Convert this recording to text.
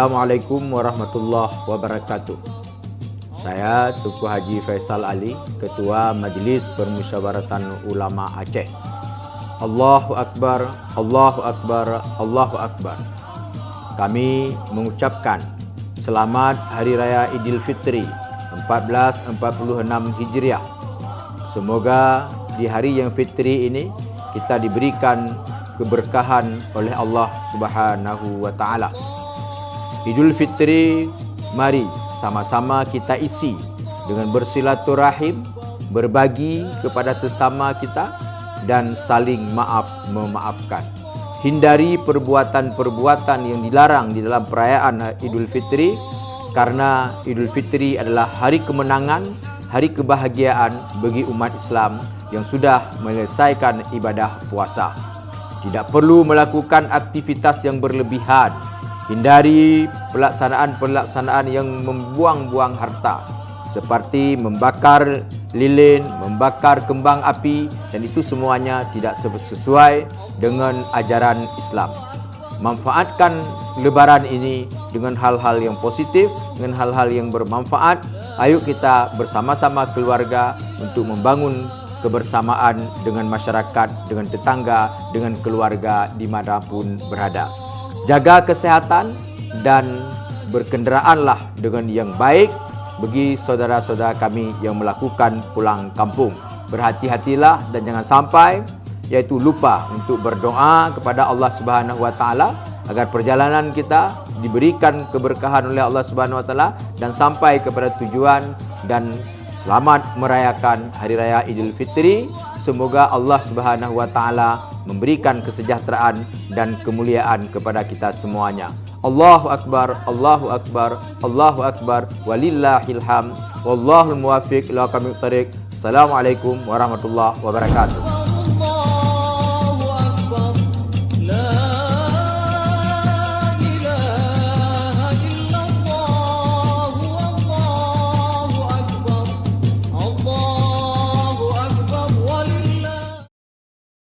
Assalamualaikum warahmatullahi wabarakatuh. Saya Tuku Haji Faisal Ali, Ketua Majlis Permusyawaratan Ulama Aceh. Allahu Akbar, Allahu Akbar, Allahu Akbar. Kami mengucapkan selamat Hari Raya Idul Fitri 1446 Hijriah. Semoga di hari yang fitri ini kita diberikan keberkahan oleh Allah Subhanahu wa taala. Idul Fitri, mari sama-sama kita isi dengan bersilaturahim, berbagi kepada sesama kita dan saling memaafkan. Hindari perbuatan-perbuatan yang dilarang di dalam perayaan Idul Fitri, karena Idul Fitri adalah hari kemenangan, hari kebahagiaan bagi umat Islam yang sudah menyelesaikan ibadah puasa. Tidak perlu melakukan aktivitas yang berlebihan. Hindari pelaksanaan-pelaksanaan yang membuang-buang harta, seperti membakar lilin, membakar kembang api, dan itu semuanya tidak sesuai dengan ajaran Islam. Manfaatkan Lebaran ini dengan hal-hal yang positif, dengan hal-hal yang bermanfaat. Ayo kita bersama-sama keluarga untuk membangun kebersamaan dengan masyarakat, dengan tetangga, dengan keluarga dimanapun berada. Jaga kesehatan dan berkendaraanlah dengan yang baik bagi saudara-saudara kami yang melakukan pulang kampung. Berhati-hatilah dan jangan sampai lupa untuk berdoa kepada Allah Subhanahu wa taala agar perjalanan kita diberikan keberkahan oleh Allah Subhanahu wa taala dan sampai kepada tujuan, dan selamat merayakan Hari Raya Idul Fitri. Semoga Allah Subhanahu wa taala memberikan kesejahteraan dan kemuliaan kepada kita semuanya. Allahu Akbar, Allahu Akbar, Allahu Akbar, walillahil hamd, wallahul muwaffiq ila aqwamit thariq. Assalamualaikum warahmatullahi wabarakatuh.